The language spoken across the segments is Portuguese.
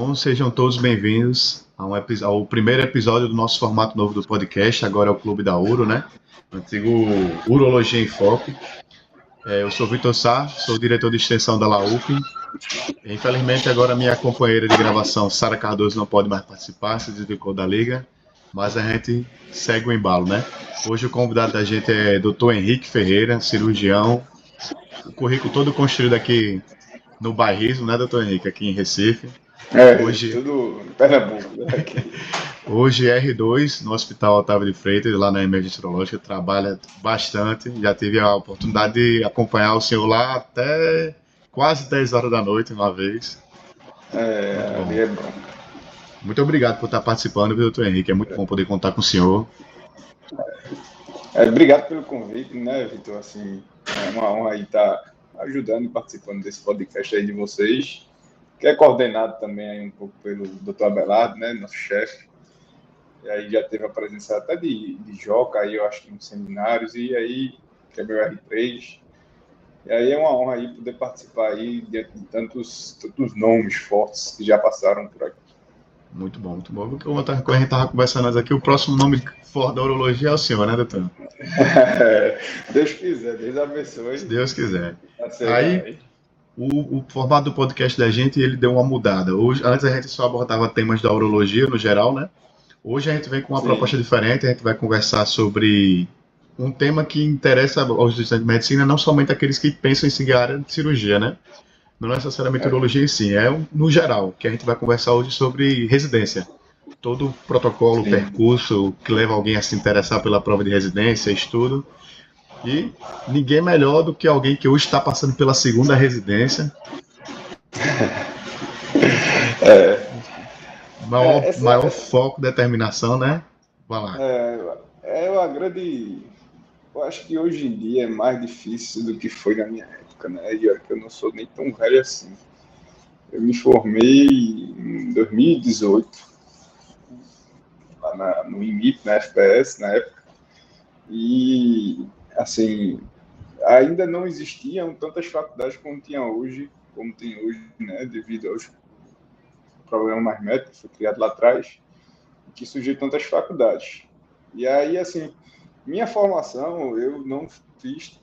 Bom, sejam todos bem-vindos ao primeiro episódio do nosso formato novo do podcast. Agora é o Clube da Uro, né? O antigo Urologia em Foco. Eu sou Vitor Sá, sou diretor de extensão da LAUP. Infelizmente, agora minha companheira de gravação, Sara Cardoso, não pode mais participar, se desligou da liga, mas a gente segue o embalo, né? Hoje o convidado da gente é Dr. Henrique Ferreira, cirurgião, o currículo todo construído aqui no bairrismo, né, Dr. Henrique, aqui em Recife. Hoje, Tudo em Pernambuco, né, aqui. hoje R2 no Hospital Otávio de Freitas, lá na Emergência Urológica, trabalha bastante. Já tive a oportunidade de acompanhar o senhor lá até quase 10 horas da noite uma vez. Muito bom. Ali é bom. Muito obrigado por estar participando, viu, doutor Henrique? É muito bom poder contar com o senhor. Obrigado pelo convite, né, Vitor? Assim, é uma honra aí estar ajudando e participando desse podcast aí de vocês, que é coordenado também aí um pouco pelo Dr. Abelardo, né, nosso chefe. E aí já teve a presença até de Joca, aí eu acho que nos seminários, e aí, que é meu R3. E aí é uma honra aí poder participar aí diante de tantos nomes fortes que já passaram por aqui. Muito bom, muito bom. Como a gente estava conversando antes aqui, o próximo nome forte da urologia é o senhor, né, doutor? Deus quiser, Deus abençoe. Se Deus quiser. Aí, Aí, o formato do podcast da gente, ele deu uma mudada. Hoje, antes a gente só abordava temas da urologia no geral, né? Hoje a gente vem com uma proposta diferente, a gente vai conversar sobre um tema que interessa aos estudantes de medicina, não somente aqueles que pensam em seguir a área de cirurgia, né? Não necessariamente urologia em si, no geral, que a gente vai conversar hoje sobre residência. Todo o protocolo, percurso que leva alguém a se interessar pela prova de residência, estudo. E ninguém melhor do que alguém que hoje está passando pela segunda residência. Maior foco, determinação, né? Vai lá. É uma grande... Eu acho que hoje em dia é mais difícil do que foi na minha época, né? E olha que eu não sou nem tão velho assim. Eu me formei em 2018, lá no IMIP, na FPS, na época. E, assim, ainda não existiam tantas faculdades como tem hoje, né? Devido aos problemas mais médicos que foi criado lá atrás, que surgiu tantas faculdades. E aí, assim, minha formação, eu não fiz,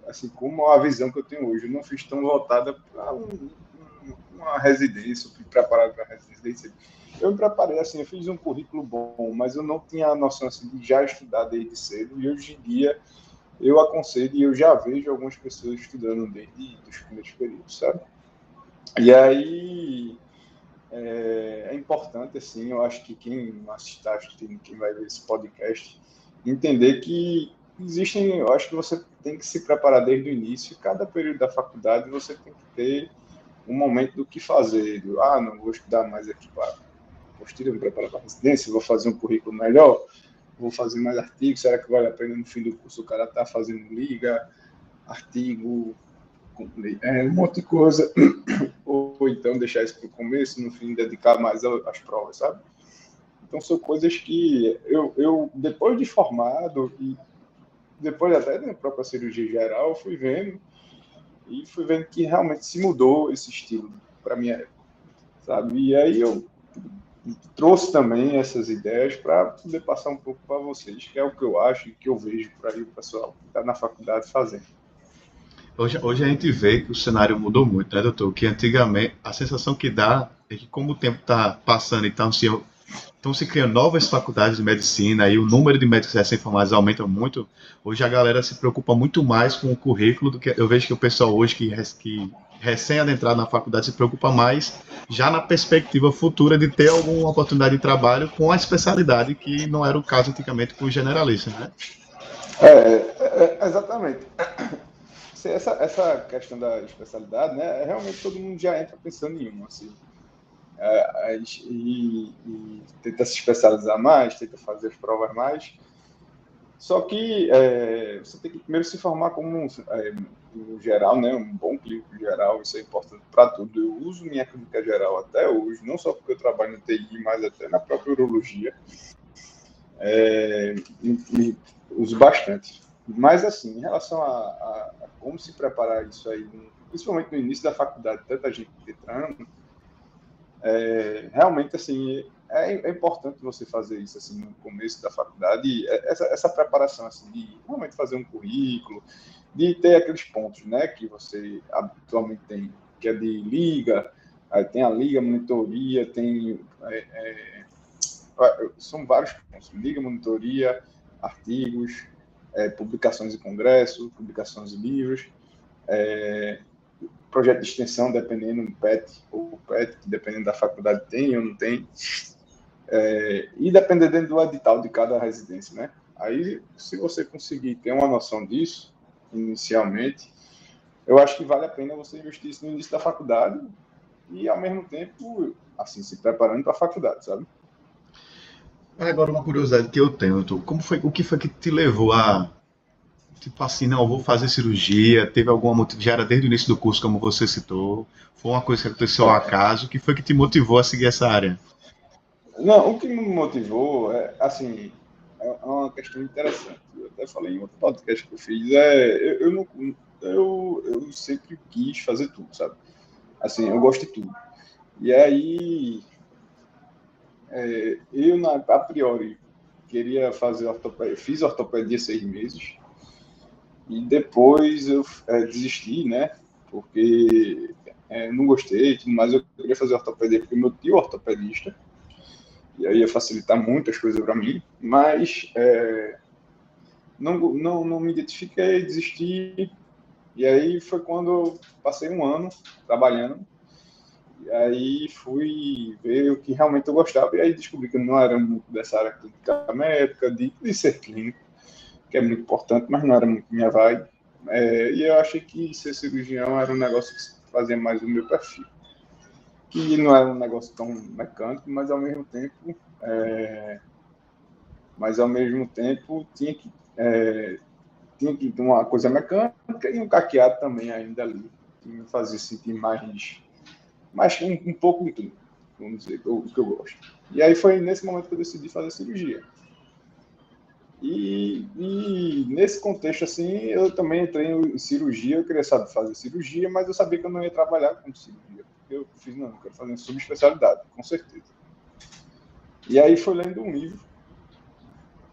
assim, como a visão que eu tenho hoje, eu não fiz tão voltada para uma residência, fui preparado para residência. Eu me preparei, assim, eu fiz um currículo bom, mas eu não tinha a noção, assim, de já estudar desde cedo, e hoje em dia eu aconselho e eu já vejo algumas pessoas estudando desde os primeiros períodos, sabe? E aí... É importante, assim, eu acho que quem assistir, quem vai ver esse podcast, entender que existem, eu acho que você tem que se preparar desde o início, cada período da faculdade você tem que ter um momento do que fazer, não vou estudar mais aqui para posterior, me preparar para a residência, vou fazer um currículo melhor, vou fazer mais artigos, será que vale a pena no fim do curso o cara estar fazendo liga, artigo, um monte de coisa, ou então deixar isso para o começo, no fim dedicar mais às provas, sabe? Então são coisas que eu depois de formado e depois até da própria cirurgia geral, fui vendo que realmente se mudou esse estilo para minha época, sabe? E aí eu trouxe também essas ideias para poder passar um pouco para vocês, que é o que eu acho e que eu vejo por aí o pessoal que está na faculdade fazendo. Hoje a gente vê que o cenário mudou muito, né, doutor? Que antigamente a sensação que dá é que como o tempo está passando, então se criando novas faculdades de medicina e o número de médicos recém-formados aumenta muito. Hoje a galera se preocupa muito mais com o currículo do que eu vejo que o pessoal hoje que recém-adentrado na faculdade se preocupa mais já na perspectiva futura de ter alguma oportunidade de trabalho com a especialidade, que não era o caso antigamente com os generalistas, né? Exatamente. Essa questão da especialidade, né, realmente todo mundo já entra pensando em uma, assim, e tenta se especializar mais, tenta fazer as provas mais, só que você tem que primeiro se formar como no geral, né, um bom clínico geral, isso é importante para tudo. Eu uso minha clínica geral até hoje, não só porque eu trabalho no TI, mas até na própria urologia, uso bastante. Mas, assim, em relação a como se preparar isso aí, principalmente no início da faculdade, tanta gente entrando, realmente, assim, é importante você fazer isso, assim, no começo da faculdade, essa preparação, assim, de realmente fazer um currículo, de ter aqueles pontos, né, que você habitualmente tem, que é de liga, aí tem a liga, monitoria, tem... são vários pontos, liga, monitoria, artigos, publicações em congresso, publicações de livros, projeto de extensão, dependendo do PET, ou PET, dependendo da faculdade tem ou não tem, e dependendo do edital de cada residência, né? Aí, se você conseguir ter uma noção disso, inicialmente, eu acho que vale a pena você investir isso no início da faculdade e, ao mesmo tempo, assim, se preparando para a faculdade, sabe? Agora, uma curiosidade que eu tenho, o que foi que te levou a, tipo assim, não, eu vou fazer cirurgia, teve alguma motivo, já era desde o início do curso, como você citou, foi uma coisa que aconteceu ao acaso, o que foi que te motivou a seguir essa área? Não, o que me motivou assim, é uma questão interessante. Eu até falei em outro podcast que eu fiz, eu sempre quis fazer tudo, sabe? Assim, eu gosto de tudo. E aí, a priori, queria fazer ortopedia, fiz ortopedia 6 meses, e depois eu desisti, né? Porque não gostei, mas eu queria fazer ortopedia porque meu tio é ortopedista, e aí ia facilitar muitas coisas para mim, mas não me identifiquei, desisti, e aí foi quando eu passei um ano trabalhando, e aí fui ver o que realmente eu gostava, e aí descobri que eu não era muito dessa área clínica médica, de ser clínico, que é muito importante, mas não era muito minha vibe, e eu achei que ser cirurgião era um negócio que fazia mais o meu perfil, que não era um negócio tão mecânico, mas ao mesmo tempo tinha que ter uma coisa mecânica e um caqueado também ainda ali, que me fazia sentir mais um pouco de tudo, vamos dizer, o que eu gosto. E aí foi nesse momento que eu decidi fazer cirurgia. E nesse contexto, assim, eu também entrei em cirurgia, eu queria saber fazer cirurgia, mas eu sabia que eu não ia trabalhar com cirurgia. Eu fiz, não, eu quero fazer uma subespecialidade, com certeza. E aí foi lendo um livro,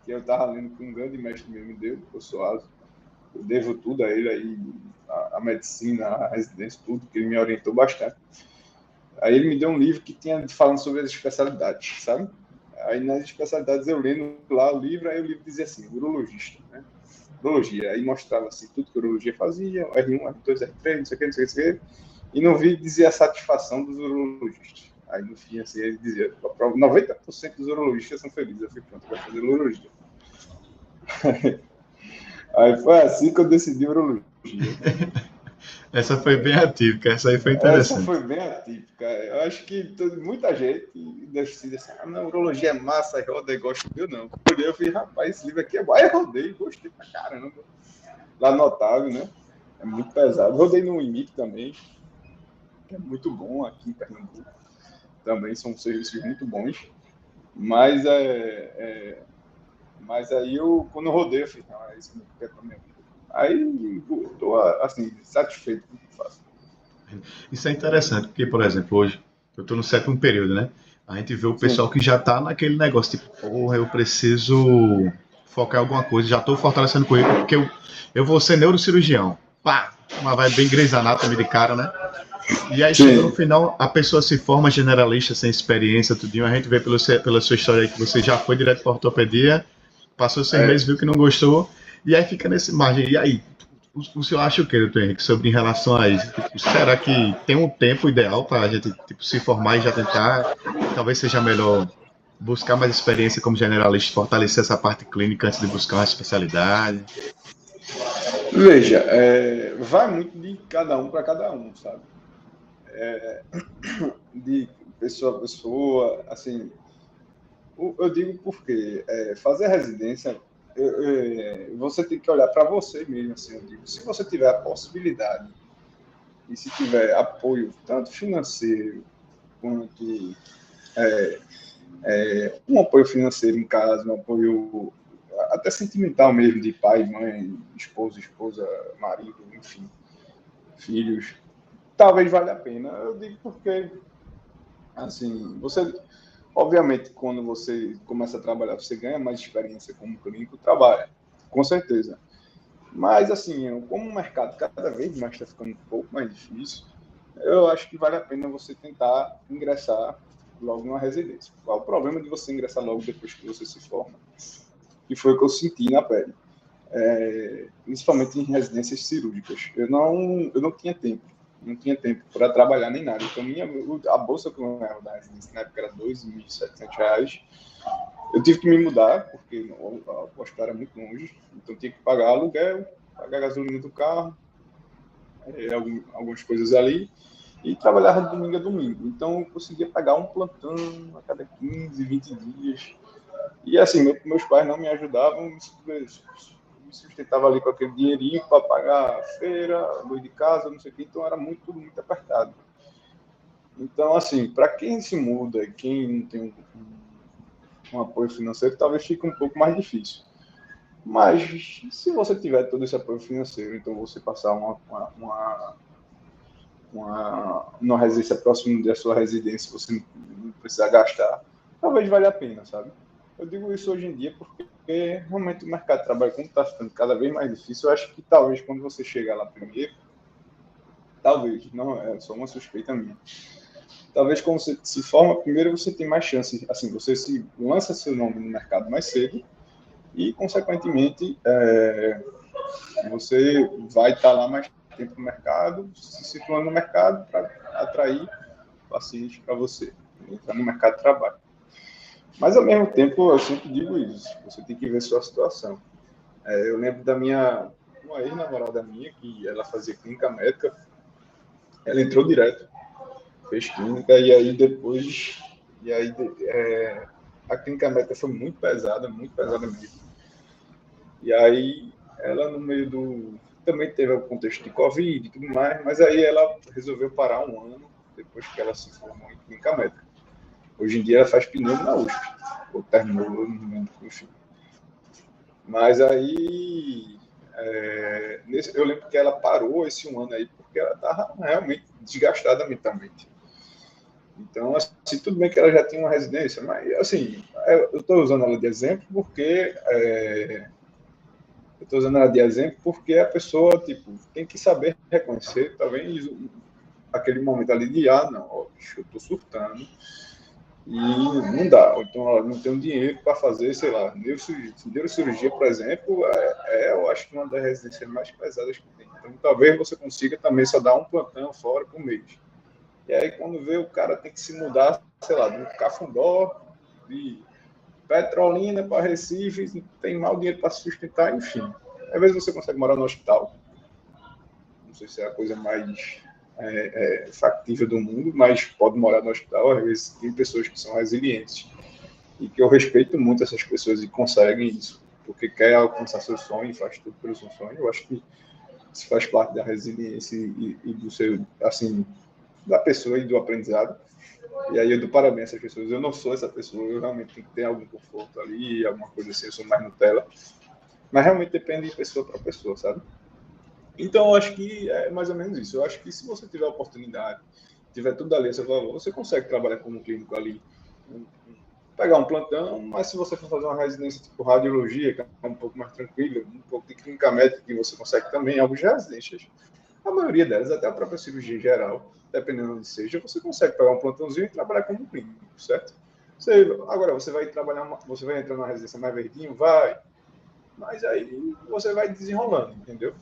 que eu estava lendo com um grande mestre meu, me deu, o Soares. Eu devo tudo a ele aí, a medicina, a residência, tudo, que ele me orientou bastante. Aí ele me deu um livro que tinha falando sobre as especialidades, sabe? Aí nas especialidades eu lendo lá o livro, aí o livro dizia assim, urologista, né? Urologia. Aí mostrava assim, tudo que a urologia fazia, R1, R2, R3, não sei o que, não sei o que, e no vídeo dizia a satisfação dos urologistas. Aí no fim, assim, ele dizia, 90% dos urologistas são felizes. Eu falei, pronto, vai fazer urologia. Aí foi assim que eu decidi urologia. Essa foi bem atípica, essa aí foi Essa interessante. foi bem atípica. Eu acho que muita gente decide assim, não, urologia é massa, roda e gosto. Eu não. Eu falei, rapaz, esse livro aqui é bom. Aí eu rodei, gostei pra caramba. Lá no Otávio, né? É muito pesado. Rodei no IMIP também, que é muito bom aqui em Pernambuco. Também são serviços muito bons. Mas mas aí quando eu rodei, eu falei, não, é isso que eu quero pra minha vida. Aí estou assim, satisfeito com o que faço. Isso é interessante, porque, por exemplo, hoje eu estou no sétimo período, né? A gente vê o Sim. pessoal que já está naquele negócio, tipo, porra, eu preciso focar em alguma coisa, já estou fortalecendo o currículo, porque eu vou ser neurocirurgião. Pá! Uma vibe bem Grey's Anatomy de cara, né? E aí chega no Sim. final, a pessoa se forma generalista, sem experiência, tudinho. A gente vê pela sua história aí que você já foi direto para ortopedia, passou 6 meses, viu que não gostou, e aí fica nesse margem. E aí, o senhor acha o que, doutor Henrique, sobre em relação a isso? Tipo, será que tem um tempo ideal para a gente tipo, se formar e já tentar? Talvez seja melhor buscar mais experiência como generalista, fortalecer essa parte clínica antes de buscar uma especialidade. Veja, vai muito de cada um para cada um, sabe? De pessoa a pessoa, assim, eu digo porque fazer residência, você tem que olhar para você mesmo, assim, eu digo, se você tiver a possibilidade e se tiver apoio, tanto financeiro quanto um apoio financeiro em casa, um apoio até sentimental mesmo, de pai, mãe, esposa, marido, enfim, filhos, talvez valha a pena. Eu digo porque Assim, você, obviamente, quando você começa a trabalhar, você ganha mais experiência como clínico, trabalha, com certeza. Mas, assim, como o mercado cada vez mais está ficando um pouco mais difícil, eu acho que vale a pena você tentar ingressar logo numa residência. Qual o problema de você ingressar logo depois que você se forma? Que foi o que eu senti na pele. Principalmente em residências cirúrgicas. Eu não tinha tempo. Não tinha tempo para trabalhar nem nada. Então, a bolsa que eu ganhava da residência na época era R$ 2.700. Eu tive que me mudar, porque o hospital era muito longe. Então, eu tinha que pagar aluguel, pagar a gasolina do carro, algumas coisas ali. E trabalhava de domingo a domingo. Então, eu conseguia pagar um plantão a cada 15, 20 dias. E assim, meus pais não me ajudavam, me sustentava ali com aquele dinheirinho para pagar a feira, luz de casa, não sei o que, então era tudo muito apertado. Então, assim, para quem se muda e quem não tem um apoio financeiro, talvez fique um pouco mais difícil. Mas se você tiver todo esse apoio financeiro, então você passar uma residência próxima da sua residência, você não precisar gastar, talvez valha a pena, sabe? Eu digo isso hoje em dia porque realmente o mercado de trabalho, como está ficando cada vez mais difícil, eu acho que talvez quando você chegar lá primeiro, talvez, não é só uma suspeita minha, talvez quando você se forma primeiro, você tem mais chance, assim, você se lança seu nome no mercado mais cedo e, consequentemente, você vai estar lá mais tempo no mercado, se situando no mercado para atrair pacientes para você, entrar no mercado de trabalho. Mas, ao mesmo tempo, eu sempre digo isso, você tem que ver sua situação. Eu lembro uma ex-namorada minha, que ela fazia clínica médica, ela entrou direto, fez clínica, e aí depois, a clínica médica foi muito pesada mesmo. E aí, ela no meio também teve o contexto de Covid e tudo mais, mas aí ela resolveu parar um ano, depois que ela se formou em clínica médica. Hoje em dia ela faz pneu na USP, ou terminou, não lembro, enfim. Mas aí, eu lembro que ela parou esse um ano aí, porque ela estava realmente desgastada mentalmente. Então, assim, tudo bem que ela já tinha uma residência, mas, assim, eu estou usando ela de exemplo porque a pessoa, tipo, tem que saber reconhecer, talvez, aquele momento ali de, não, ó, bicho, eu estou surtando, e não dá. Então, ela não tem um dinheiro para fazer, sei lá, neurocirurgia, por exemplo, eu acho que uma das residências mais pesadas que tem. Então, talvez você consiga também só dar um plantão fora por mês. E aí, quando vê, o cara tem que se mudar, sei lá, do Cafundó, de Petrolina para Recife, tem mal dinheiro para sustentar, enfim. Às vezes você consegue morar no hospital. Não sei se é a coisa mais factível do mundo, mas pode morar no hospital. Às vezes tem pessoas que são resilientes e que eu respeito muito essas pessoas e conseguem isso, porque quer alcançar seu sonho e faz tudo pelo seu sonho. Eu acho que isso faz parte da resiliência e do seu, assim, da pessoa e do aprendizado. E aí eu dou parabéns a essas pessoas. Eu não sou essa pessoa, eu realmente tenho que ter algum conforto ali, alguma coisa assim, eu sou mais Nutella. Mas realmente depende de pessoa para pessoa, sabe? Então, eu acho que é mais ou menos isso. Eu acho que se você tiver a oportunidade, tiver tudo ali a seu favor, você consegue trabalhar como clínico ali, pegar um plantão, mas se você for fazer uma residência tipo radiologia, que é um pouco mais tranquila, um pouco de clínica médica, que você consegue também, algumas residências, a maioria delas, até a própria cirurgia geral, dependendo onde seja, você consegue pegar um plantãozinho e trabalhar como clínico, certo? Agora, você vai entrar numa residência mais verdinho? Vai. Mas aí você vai desenrolando, entendeu?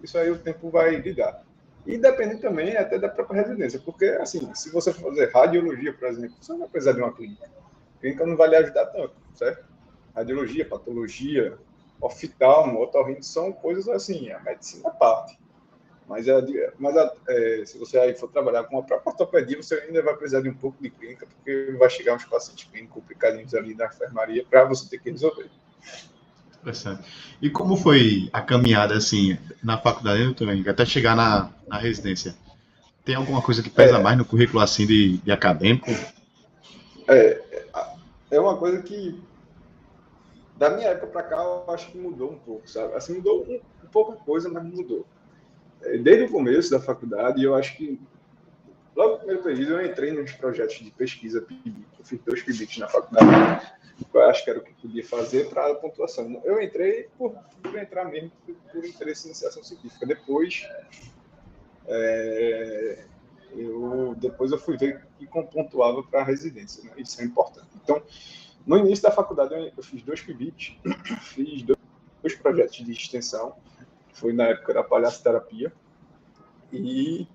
Isso aí o tempo vai lidar. E depende também até da própria residência, porque, assim, se você for fazer radiologia, por exemplo, você não vai precisar de uma clínica. A clínica não vai lhe ajudar tanto, certo? Radiologia, patologia, oftalmo, otorrino, são coisas assim, a medicina à parte. Mas se você aí for trabalhar com a própria ortopedia, você ainda vai precisar de um pouco de clínica, porque vai chegar uns pacientes bem complicadinhos ali na enfermaria para você ter que resolver. Interessante. E como foi a caminhada, assim, na faculdade também, até chegar na residência? Tem alguma coisa que pesa mais no currículo, assim, de acadêmico? É uma coisa que, da minha época para cá, eu acho que mudou um pouco, sabe? Assim, mudou pouca coisa, mas mudou. Desde o começo da faculdade, eu acho que logo no primeiro período eu entrei nos projetos de pesquisa PIBIC. Eu fiz 2 PIBICs na faculdade. Eu acho que era o que podia fazer para a pontuação. Eu entrei por entrar mesmo por interesse em iniciação científica. Depois eu fui ver que pontuava para a residência, né? Isso é importante. Então, no início da faculdade, eu fiz 2 PIBICs, fiz 2 projetos de extensão, foi na época da palhaçoterapia, e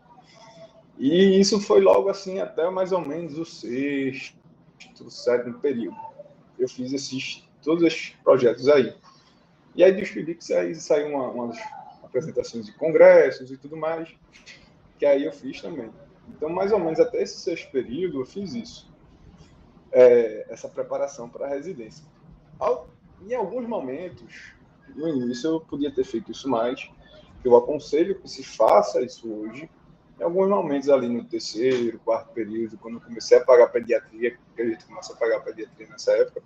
isso foi logo assim até mais ou menos o 6º, 7º período. Eu fiz todos esses projetos aí. E aí dos PIBICs aí saiu umas apresentações de congressos e tudo mais, que aí eu fiz também. Então, mais ou menos até esse 6º período, eu fiz isso. Essa preparação para a residência. Em alguns momentos, no início, eu podia ter feito isso mais. Eu aconselho que se faça isso hoje. Em alguns momentos, ali no 3º, 4º período, quando eu comecei a pagar pediatria, que a gente começou a pagar pediatria nessa época,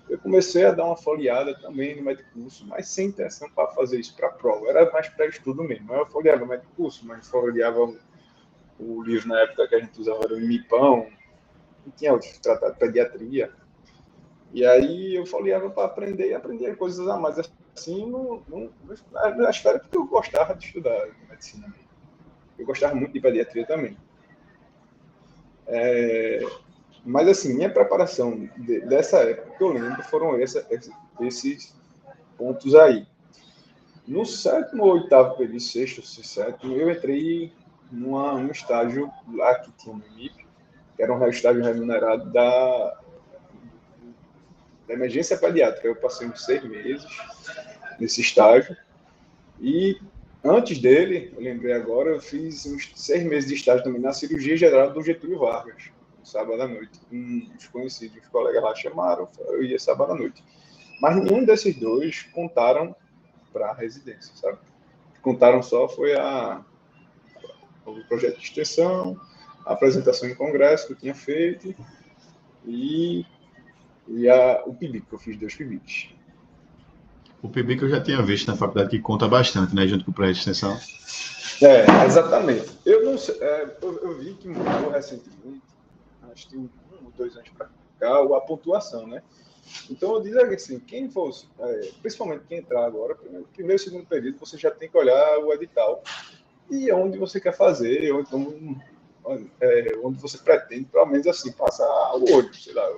eu comecei a dar uma folheada também no Medicurso, mas sem intenção para fazer isso para a prova. Era mais pré-estudo mesmo. Eu folheava o Medicurso, mas folheava o livro na época que a gente usava, era o MIPão, e tinha outros tratados de pediatria. E aí eu folheava para aprender coisas a mais, assim, na esfera, porque eu gostava de estudar medicina mesmo. Eu gostava muito de pediatria também. Mas, assim, minha preparação dessa época que eu lembro foram esses pontos aí. No 7º ou 8º período, 6º ou 7º, eu entrei num estágio lá que tinha no MIP, que era um estágio remunerado da emergência pediátrica. Eu passei uns 6 meses nesse estágio. E antes dele, eu lembrei agora, eu fiz uns 6 meses de estágio também na cirurgia geral do Getúlio Vargas, sábado à noite. Uns conhecidos, uns colegas lá chamaram, eu ia sábado à noite. Mas nenhum desses 2 contaram para a residência, sabe? Contaram só foi o projeto de extensão, a apresentação em congresso que eu tinha feito e o PIBIC, que eu fiz 2 PIBICs. O PIBIC eu já tinha visto na faculdade que conta bastante, né? Junto com o projeto de extensão. Exatamente. Eu não sei, eu vi que mudou recentemente, acho que 1 ou 2 anos para cá, a pontuação, né? Então eu digo assim, quem fosse, principalmente quem entrar agora, primeiro e segundo período, você já tem que olhar o edital e onde você quer fazer, ou então onde você pretende, pelo menos assim, passar o olho, sei lá.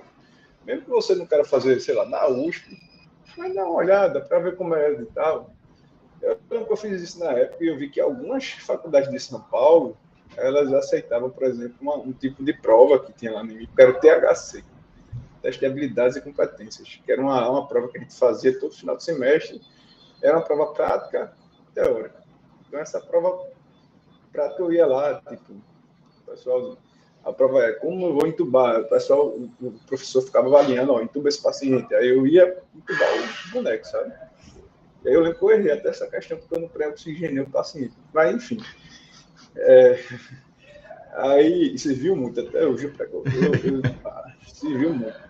Mesmo que você não queira fazer, sei lá, na USP, mas dá uma olhada para ver como é o edital. Eu lembro que eu fiz isso na época e eu vi que algumas faculdades de São Paulo, elas aceitavam, por exemplo, um tipo de prova que tinha lá no MIP, que era o THC, Teste de Habilidades e Competências, que era uma prova que a gente fazia todo final de semestre. Era uma prova prática teórica. Então, essa prova prática eu ia lá, tipo, pessoal, a prova é como eu vou entubar. O professor ficava avaliando, entuba esse paciente. Aí eu ia entubar o boneco, sabe? E aí eu lembro que eu errei até essa questão, porque eu não pré-oxigenei o paciente. Mas, enfim. Aí, você viu muito, até hoje, se viu muito.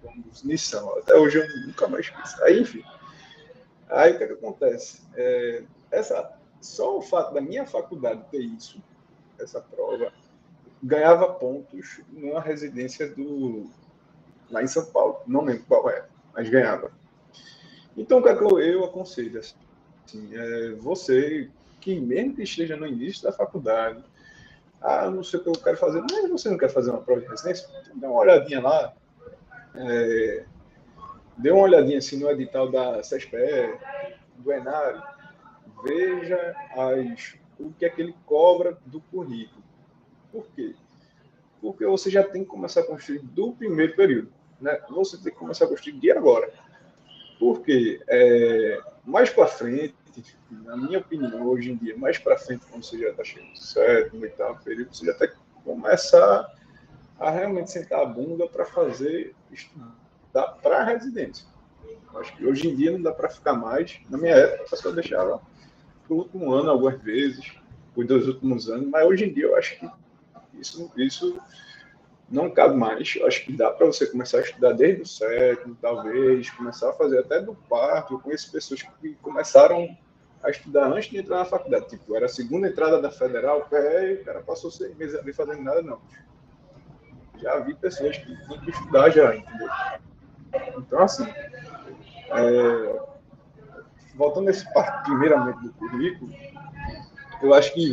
Como missão. Até hoje eu nunca mais fiz. Aí, enfim. Aí, o que acontece? Só o fato da minha faculdade ter isso, essa prova, ganhava pontos numa residência lá em São Paulo. Não lembro qual é, mas ganhava. Então, o que é que eu aconselho? Assim, você, que mesmo que esteja no início da faculdade, eu não sei o que eu quero fazer, mas você não quer fazer uma prova de residência? Então, dá uma olhadinha lá. Dê uma olhadinha assim, no edital da CESPE, do Enário. Veja o que é que ele cobra do currículo. Por quê? Porque você já tem que começar a construir do primeiro período. Né? Você tem que começar a construir de agora. Porque mais para frente, na minha opinião, hoje em dia, mais para frente, quando você já está chegando no 7º, 8º período, você já tem que começar a realmente sentar a bunda para estudar para a residência. Acho que hoje em dia não dá para ficar mais. Na minha época, a pessoa deixava para o último ano, algumas vezes, os 2 últimos anos, mas hoje em dia eu acho que isso não cabe mais. Eu acho que dá para você começar a estudar desde o 7º, talvez, começar a fazer até do 4º. Eu conheço pessoas que começaram a estudar antes de entrar na faculdade. Tipo, era a segunda entrada da federal, e o cara passou 6 meses ali fazendo nada, não. Já vi pessoas que tinham que estudar já, entendeu? Então, assim, voltando a esse parte, primeiramente, do currículo, eu acho que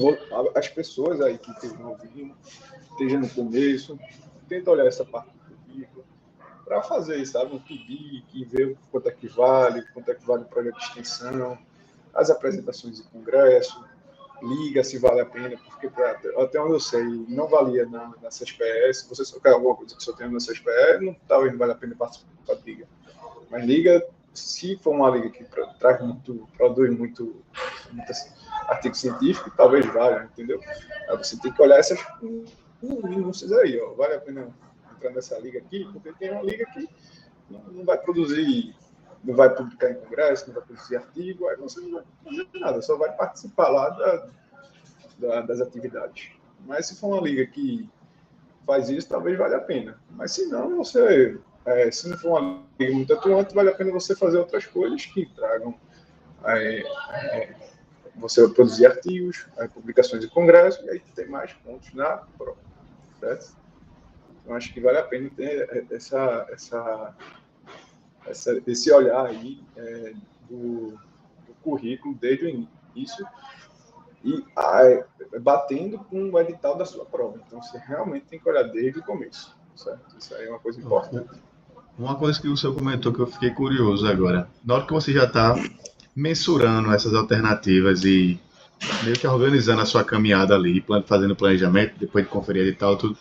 as pessoas aí que estejam ouvindo, estejam no começo, tenta olhar essa parte do currículo para fazer isso, sabe? Um pedir, que ver quanto é que vale o projeto de extensão, as apresentações de congresso, liga se vale a pena, porque até onde eu sei, não valia na CSPS, você só quer alguma coisa que só tem na CSPS, talvez não vale a pena participar da liga. Mas liga, se for uma liga que produz muito artigo científico, talvez valha, entendeu? Aí você tem que olhar essas minúcias aí, ó. Vale a pena entrar nessa liga aqui, porque tem uma liga que não vai produzir, não vai publicar em congresso, não vai produzir artigo, aí você não vai fazer nada, só vai participar lá das atividades. Mas se for uma liga que faz isso, talvez valha a pena. Mas se não, se não for uma liga muito atuante, vale a pena você fazer outras coisas que tragam você produzir artigos, publicações de congresso, e aí tem mais pontos na prova, certo? Então, acho que vale a pena ter esse olhar aí do currículo desde o início e batendo com o edital da sua prova. Então, você realmente tem que olhar desde o começo, certo? Isso aí é uma coisa importante. Uma coisa que o senhor comentou que eu fiquei curioso agora. Na hora que você já está mensurando essas alternativas e meio que organizando a sua caminhada ali, fazendo planejamento, depois de conferir edital, tudo.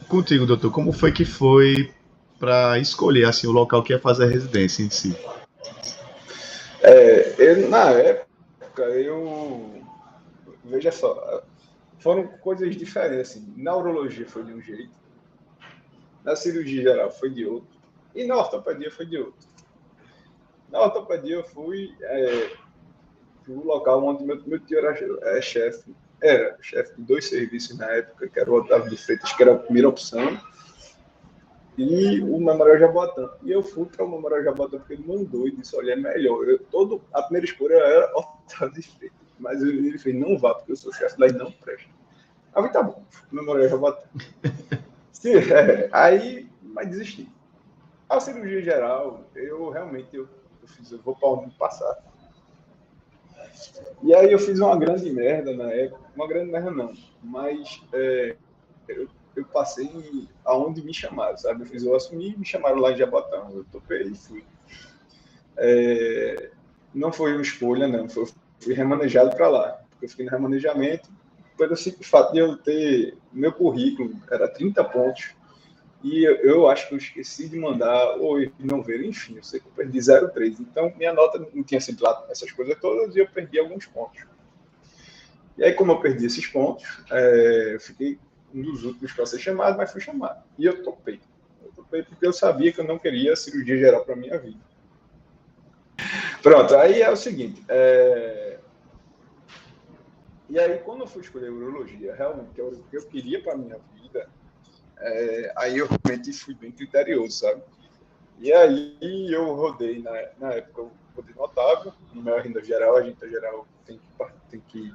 Contigo, doutor, como foi que foi para escolher assim, o local que ia fazer a residência em si? Na época, veja só, foram coisas diferentes. Assim. Na urologia foi de um jeito, na cirurgia geral foi de outro, e na ortopedia foi de outro. Na ortopedia eu fui para o local onde meu tio era chefe de 2 serviços na época, que era o Otávio de Freitas, que era a primeira opção, e o Memorial Jaboatão. E eu fui para o Memorial Jaboatão porque ele mandou e disse, olha, é melhor. A primeira escolha era Otávio de Freitas, mas ele fez, não vá, porque eu sou chefe lá e não presta. Aí eu falei, tá bom, Memorial Jaboatão. Mas desisti. A cirurgia geral, eu vou para onde passar. E aí eu fiz uma grande merda na época, uma grande merda não, mas eu passei aonde me chamaram, sabe? Eu assumi, me chamaram lá em Jabotão, eu topei e fui. Não foi uma escolha, não, fui remanejado para lá, porque eu fiquei no remanejamento, pelo simples fato de eu ter, meu currículo era 30 pontos, e eu acho que eu esqueci de mandar, ou não ver, enfim, eu sei que eu perdi 0,3. Então, minha nota não tinha sido lá essas coisas todas e eu perdi alguns pontos. E aí, como eu perdi esses pontos, eu fiquei um dos últimos para ser chamado, mas fui chamado. E eu topei. Porque eu sabia que eu não queria cirurgia geral para a minha vida. Pronto, aí é o seguinte. E aí, quando eu fui escolher urologia, realmente, que é o que eu queria para a minha vida, aí eu realmente fui bem criterioso, sabe? E aí eu rodei, na época, eu rodei no Otávio, no meu renda geral, a gente geral tem que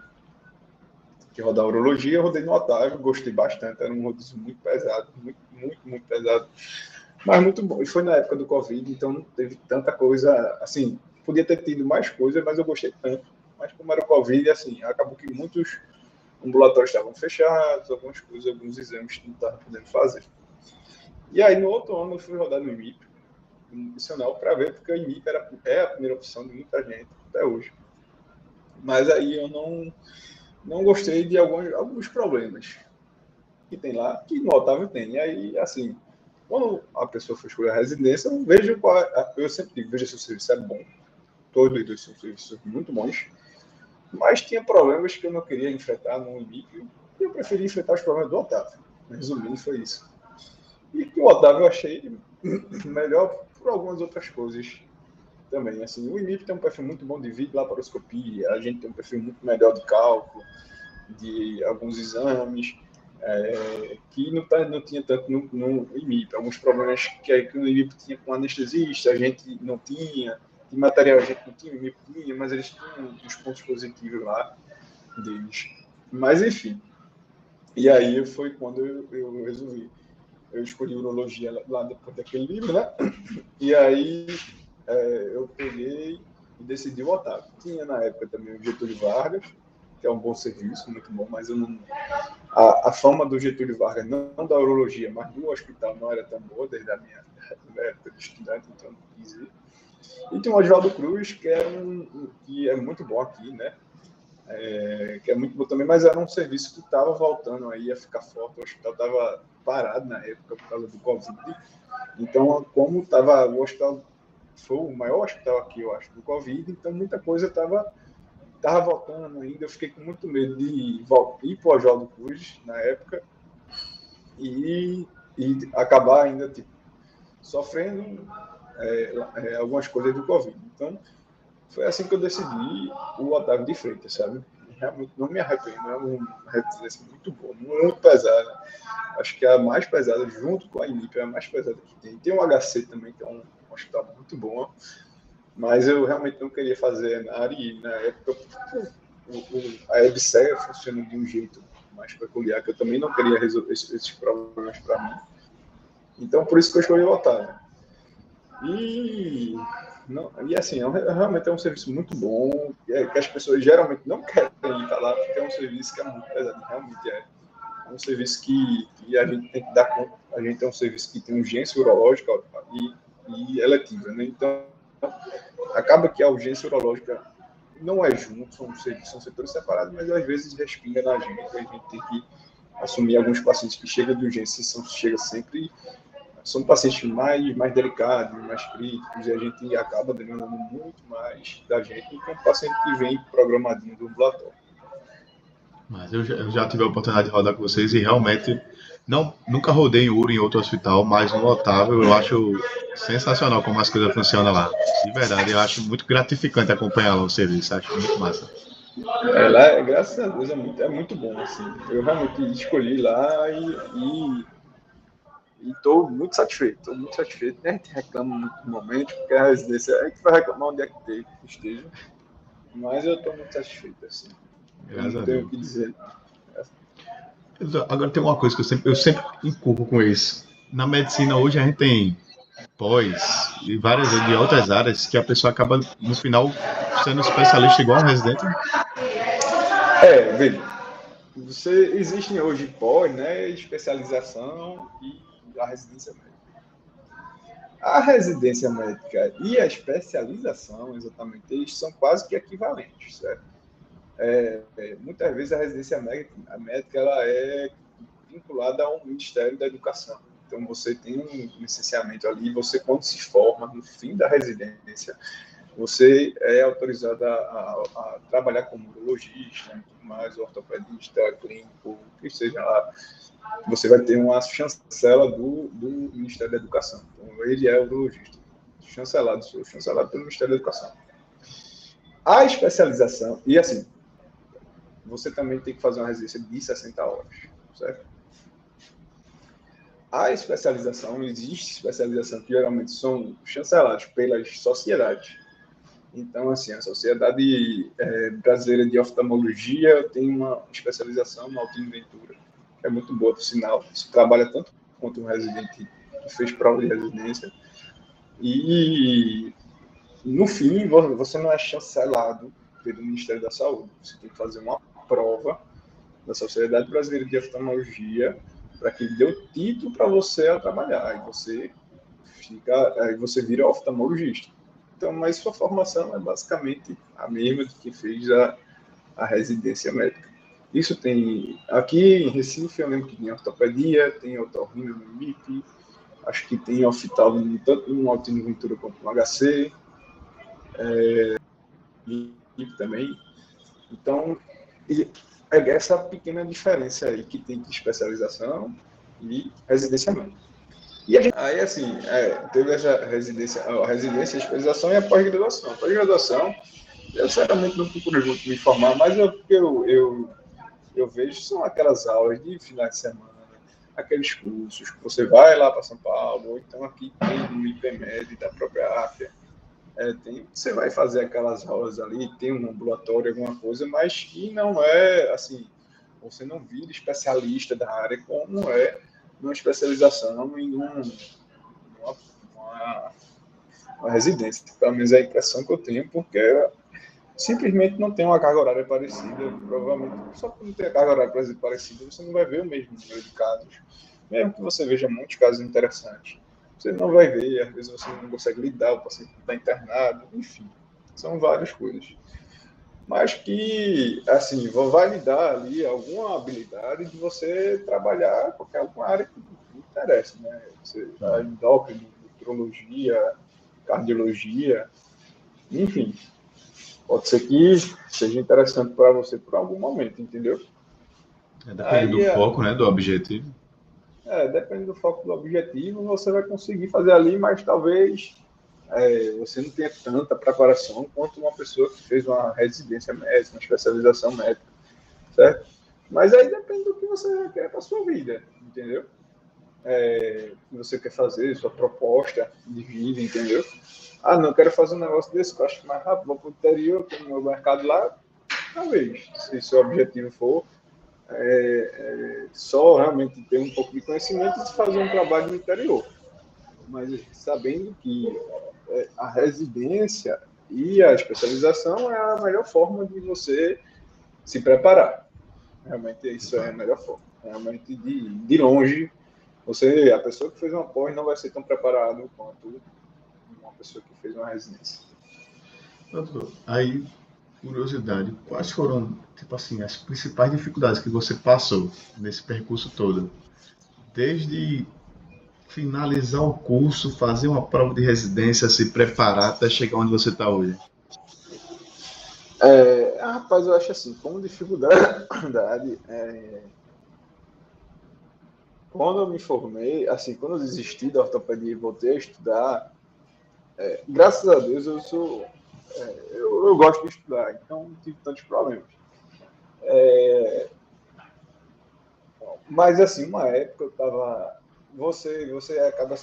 rodar urologia, eu rodei no Otávio, gostei bastante, era um rodízio muito pesado, muito, muito, muito pesado, mas muito bom. E foi na época do Covid, então não teve tanta coisa, assim, podia ter tido mais coisa, mas eu gostei tanto. Mas como era o Covid, assim, acabou que muitos ambulatórios estavam fechados, alguns exames não estavam podendo fazer. E aí, no outro ano, eu fui rodar no IMIP, nutricional, para ver, porque o IMIP é a primeira opção de muita gente até hoje. Mas aí eu não gostei de alguns problemas que tem lá, que no Otávio tem. E aí, assim, quando a pessoa for escolher a residência, eu sempre digo, veja se o serviço é bom. Todos os dois são serviços muito bons. Mas tinha problemas que eu não queria enfrentar no IMIP, e eu preferi enfrentar os problemas do Otávio. Resumindo, foi isso. E que o Otávio eu achei melhor por algumas outras coisas também. Assim, o IMIP tem um perfil muito bom de videolaparoscopia, a gente tem um perfil muito melhor de cálculo, de alguns exames, que não tinha tanto no IMIP. Alguns problemas que o IMIP tinha com anestesista, a gente não tinha. de material a gente não tinha, mas eles tinham uns pontos positivos lá deles. Mas, enfim. E aí foi quando eu resolvi. Eu escolhi urologia lá depois daquele livro, né? E aí eu peguei e decidi o Otávio. Tinha na época também o Getúlio Vargas, que é um bom serviço, muito bom, mas eu não... A fama do Getúlio Vargas, não da urologia, mas do hospital, não era tão boa desde a minha época de estudante, então não quis ir. E tem o Oswaldo Cruz, que é muito bom aqui, né? Que é muito bom também, mas era um serviço que estava voltando aí a ficar forte. O hospital estava parado na época por causa do Covid. Então, como estava o hospital, foi o maior hospital aqui, eu acho, do Covid, então muita coisa estava voltando ainda. Eu fiquei com muito medo de ir para o Oswaldo Cruz na época e acabar ainda tipo, sofrendo algumas coisas do Covid. Então, foi assim que eu decidi o Otávio de Freitas, sabe? Realmente não me arrependo, é uma residência muito boa, muito pesada. Acho que é a mais pesada, junto com a INIP, é a mais pesada que tem. Tem o HC também, que é um hospital muito bom, mas eu realmente não queria fazer na área, e na época a EBSEA funciona de um jeito mais peculiar, que eu também não queria resolver esses problemas para mim. Então, por isso que eu escolhi o Otávio. E assim, realmente é um serviço muito bom, que as pessoas geralmente não querem ir para lá, porque é um serviço que é muito pesado, realmente é um serviço que a gente tem que dar conta. A gente é um serviço que tem urgência urológica e eletiva, né? Então, acaba que a urgência urológica não é junto, são setores separados, mas às vezes respinga na gente, a gente tem que assumir alguns pacientes que chegam de urgência, são pacientes mais delicados, mais críticos, e a gente acaba demandando muito mais da gente do que um paciente que vem programadinho do ambulatório. Mas eu já tive a oportunidade de rodar com vocês e realmente nunca rodei em URO em outro hospital, mas no Otávio eu acho sensacional como as coisas funcionam lá. De verdade, eu acho muito gratificante acompanhar lá o serviço, acho muito massa. Lá, graças a Deus, é muito bom, assim. Eu realmente escolhi lá e estou muito satisfeito, né? A gente reclama muito no momento, porque a residência, a gente vai reclamar onde é que esteja, mas eu estou muito satisfeito, assim. Eu Graças não a tenho Deus. o que dizer. Agora tem uma coisa que eu sempre inculco com isso. Na medicina hoje a gente tem pós e várias de outras áreas que a pessoa acaba no final sendo especialista igual um residente. Veja, existem hoje pós, né, especialização e a residência médica. A residência médica e a especialização, exatamente, eles são quase que equivalentes, certo? Muitas vezes a residência médica ela é vinculada ao Ministério da Educação. Então, você tem um licenciamento ali, você, quando se forma, no fim da residência, você é autorizado a trabalhar como urologista, mais ortopedista, clínico, que seja lá. Você vai ter uma chancela do Ministério da Educação. Então, ele é urologista, chancelado pelo Ministério da Educação. A especialização, e assim, você também tem que fazer uma residência de 60 horas, certo? A especialização, existe especialização que geralmente são chanceladas pelas sociedades. Então, assim, a Sociedade Brasileira de Oftalmologia tem uma especialização no Altino Ventura, que é muito boa, por sinal. Você trabalha tanto quanto um residente que fez prova de residência. E, no fim, você não é chancelado pelo Ministério da Saúde. Você tem que fazer uma prova da Sociedade Brasileira de Oftalmologia para que dê o título para você a trabalhar. Aí você vira oftalmologista. Então, mas sua formação é basicamente a mesma de quem fez a residência médica. Isso tem aqui em Recife, eu lembro que tem ortopedia, tem otorrino no MIP, acho que tem oftalmo tanto no Altino Ventura quanto no HC, MIP também. Então, é essa pequena diferença aí que tem de especialização e residência médica. E aí, assim, teve essa residência, a especialização e a pós-graduação. A pós-graduação, eu sinceramente não procuro muito me informar, mas eu vejo são aquelas aulas de final de semana, aqueles cursos que você vai lá para São Paulo, ou então aqui tem no IPMED da própria AFIA. Você vai fazer aquelas aulas ali, tem um ambulatório, alguma coisa, mas que não é, assim, você não vira especialista da área como é numa especialização em uma residência. Pelo menos é a impressão que eu tenho, porque simplesmente não tem uma carga horária parecida. Provavelmente, só por não ter a carga horária parecida, você não vai ver o mesmo número de casos. Mesmo que você veja muitos casos interessantes, você não vai ver, às vezes você não consegue lidar, o paciente está internado, enfim, são várias coisas. Mas que, assim, vai lhe dar ali alguma habilidade de você trabalhar qualquer alguma área que interessa, né? Você, a endócrino, nutrologia, cardiologia, enfim. Pode ser que seja interessante para você por algum momento, entendeu? Depende do foco, né, do objetivo. Depende do foco do objetivo, você vai conseguir fazer ali, mas talvez você não tenha tanta preparação quanto uma pessoa que fez uma residência médica, uma especialização médica, certo? Mas aí depende do que você quer para a sua vida, entendeu? O que você quer fazer, sua proposta de vida, entendeu? Não, quero fazer um negócio desse, que eu acho mais rápido, vou para o interior, tem o meu mercado lá, talvez, se seu objetivo for só realmente ter um pouco de conhecimento e fazer um trabalho no interior. Mas sabendo que a residência e a especialização é a melhor forma de você se preparar. Realmente isso é a melhor forma. Realmente de longe, a pessoa que fez uma pós não vai ser tão preparado quanto uma pessoa que fez uma residência. Aí, curiosidade, quais foram, tipo assim, as principais dificuldades que você passou nesse percurso todo? Desde finalizar o curso, fazer uma prova de residência, se preparar até chegar onde você está hoje? Rapaz, eu acho assim, como dificuldade, quando eu me formei, assim, quando eu desisti da ortopedia e voltei a estudar, graças a Deus eu gosto de estudar, então não tive tantos problemas. Mas assim, uma época eu estava, você acaba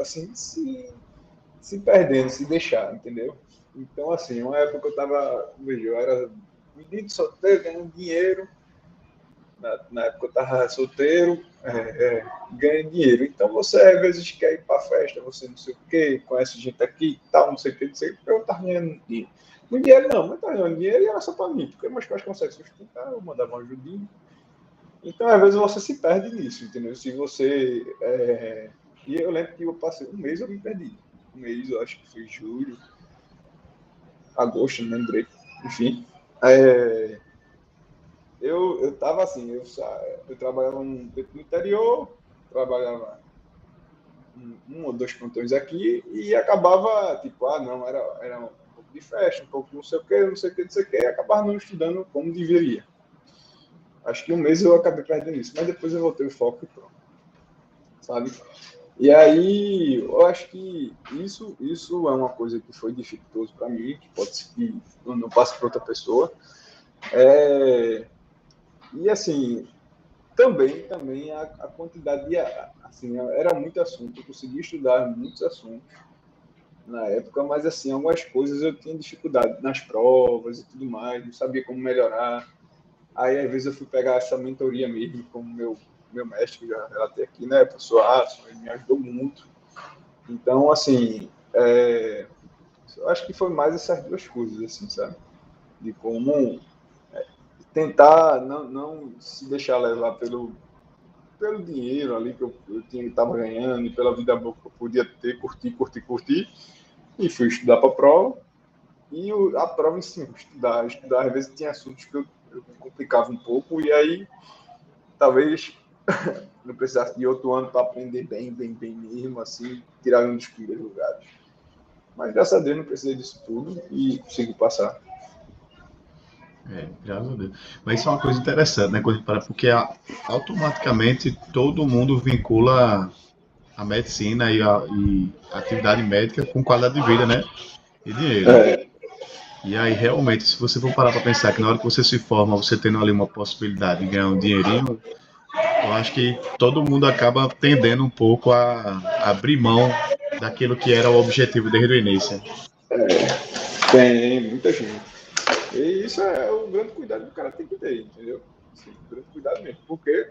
assim, se perdendo, se deixar, entendeu? Então, assim, uma época que eu estava, eu era menino solteiro, ganhando dinheiro. Na época eu estava solteiro, ganhando dinheiro. Então, você às vezes quer ir para festa, você não sei o quê, conhece gente aqui e tal, não sei o quê, eu estava ganhando dinheiro. Muito dinheiro não, mas estava ganhando dinheiro e era só para mim, porque meus pais conseguem sustentar, eu mandava uma ajudinha. Então, às vezes você se perde nisso, entendeu? Se você. E eu lembro que eu passei um mês, eu me perdi. Um mês, eu acho que foi julho, agosto, não lembrei. Enfim. Eu tava assim, eu trabalhava um tempo no interior, trabalhava um ou dois plantões aqui e acabava, tipo, não, era um pouco de festa, um pouco de não sei o que, não sei o que, não sei o que, e acabava não estudando como deveria. Acho que um mês eu acabei perdendo isso, mas depois eu voltei o foco e pronto, sabe? E aí, eu acho que isso é uma coisa que foi dificultoso para mim, que pode ser que eu não passe para outra pessoa. E assim, também a quantidade de, assim, era muito assunto, eu consegui estudar muitos assuntos na época, mas assim, algumas coisas eu tinha dificuldade nas provas e tudo mais, não sabia como melhorar. Aí, às vezes, eu fui pegar essa mentoria mesmo com o meu mestre, que já relatei aqui, né, o professor Aço, ele me ajudou muito. Então, assim, eu acho que foi mais essas duas coisas, assim, sabe? De como tentar não se deixar levar pelo dinheiro ali que eu estava ganhando e pela vida boa que eu podia ter, curtir. E fui estudar para a prova. E a prova em si, estudar. Às vezes tinha assuntos que eu complicava um pouco e aí talvez não precisasse de outro ano para aprender bem mesmo, assim, tirar um dos primeiros lugares. Mas graças a Deus não precisei disso tudo e consegui passar. Graças a Deus. Mas isso é uma coisa interessante, né? Porque automaticamente todo mundo vincula a medicina e a atividade médica com qualidade de vida, né? E dinheiro. E aí, realmente, se você for parar para pensar que na hora que você se forma, você tendo ali uma possibilidade de ganhar um dinheirinho, eu acho que todo mundo acaba tendendo um pouco a abrir mão daquilo que era o objetivo desde o início. Tem muita gente. E isso é o grande cuidado que o cara tem que ter, entendeu? Sim, grande cuidado mesmo. Porque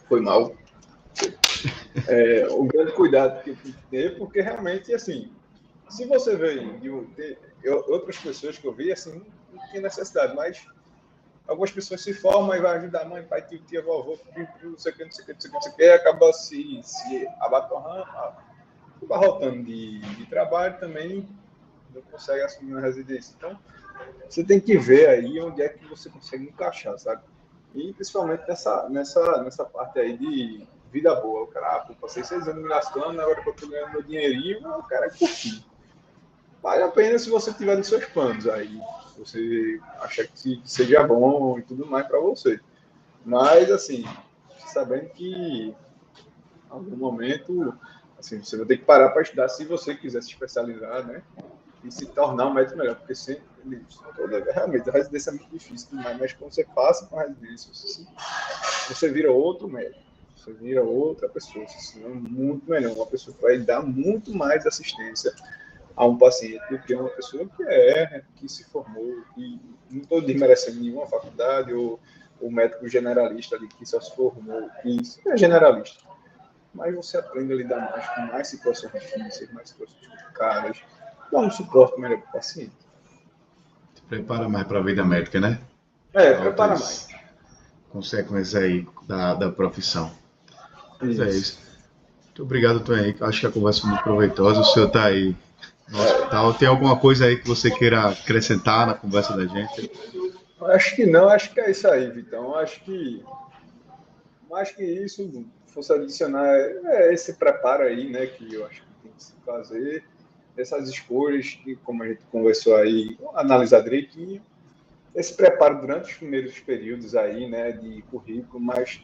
foi mal. O grande cuidado que tem que ter, porque realmente, assim, se você vê outras pessoas que eu vi, assim, não tinha necessidade, mas algumas pessoas se formam e vai ajudar a mãe, pai, tio, tia, vovô, não sei o que, não sei o que, não sei o que, não sei o que, e acaba se abarrotando de trabalho também, não consegue assumir uma residência. Então, você tem que ver aí onde é que você consegue encaixar, sabe? E principalmente nessa parte aí de vida boa. O cara, passei 6 anos me lascando, agora que eu tô ganhando meu dinheirinho, o cara curtir. Vale a pena se você tiver nos seus planos aí. Você achar que seja bom e tudo mais para você. Mas, assim, sabendo que em algum momento, assim, você vai ter que parar para estudar se você quiser se especializar, né? E se tornar um médico melhor, porque sempre, realmente, a residência é muito difícil, mas quando você passa para a residência, você vira outro médico, você vira outra pessoa, você é muito melhor, uma pessoa que vai dar muito mais assistência a um paciente do que uma pessoa que se formou, que não estou desmerecendo nenhuma faculdade, ou o médico generalista ali que só se formou, que é generalista. Mas você aprende a lidar mais com mais situações difíceis, mais situações complicadas, dá um suporte melhor para o paciente. Te prepara mais para a vida médica, né? Prepara mais. Consequências aí da profissão. Mas é isso. Muito obrigado, Tom Henrique. Acho que a conversa foi muito proveitosa. O senhor está aí no hospital. Tem alguma coisa aí que você queira acrescentar na conversa da gente? Acho que não, acho que é isso aí, Vitão. Acho que isso, fosse adicionar, esse preparo aí, né, que eu acho que tem que se fazer, essas escolhas que, como a gente conversou aí, analisar direitinho, esse preparo durante os primeiros períodos aí, né, de currículo, mas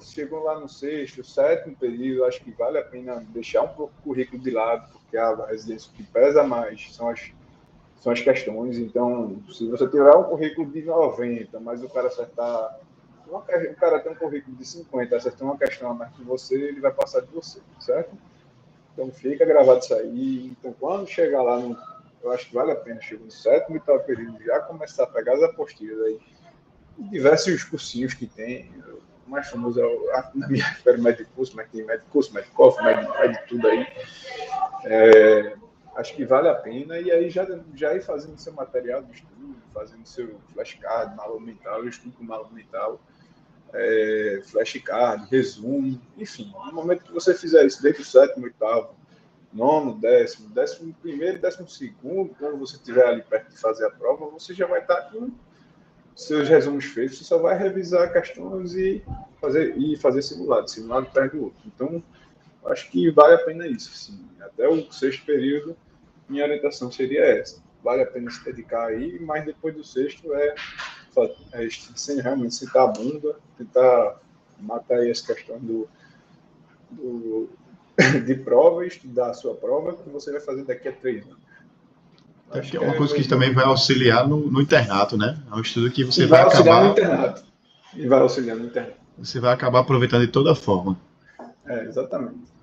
chegou lá no 6º, 7º período, acho que vale a pena deixar um pouco o currículo de lado, porque a residência que pesa mais são as questões. Então, se você tiver um currículo de 90, mas o cara acertar, o cara tem um currículo de 50, acertar uma questão a mais que você, ele vai passar de você, certo? Então, fica gravado isso aí. Então, quando chegar lá, eu acho que vale a pena, chegar no 7º e 8º período, já começar a pegar as apostilas aí, diversos cursinhos que tem. O mais famoso é na minha época, médico curso, mas tem médico curso, médico cof, médico tudo aí. Acho que vale a pena, e aí já ir fazendo seu material de estudo, fazendo seu flashcard, mapa mental, estudo com mapa mental, flashcard, resumo, enfim. No momento que você fizer isso desde o 7º, 8º, 9º, 10º, 11º, 12º, quando você estiver ali perto de fazer a prova, você já vai estar com seus resumos feitos, você só vai revisar questões e fazer simulado perto do outro. Então, acho que vale a pena isso. Sim. Até o 6º período, minha orientação seria essa. Vale a pena se dedicar aí, mas depois do 6º sem realmente sentar a bunda, tentar matar aí as questões de prova e estudar a sua prova, que você vai fazer daqui a 3 anos. Acho que é uma coisa que também vai auxiliar no internato, né? É um estudo que você vai acabar... no internato. E vai auxiliar no internato. Você vai acabar aproveitando de toda forma. Exatamente.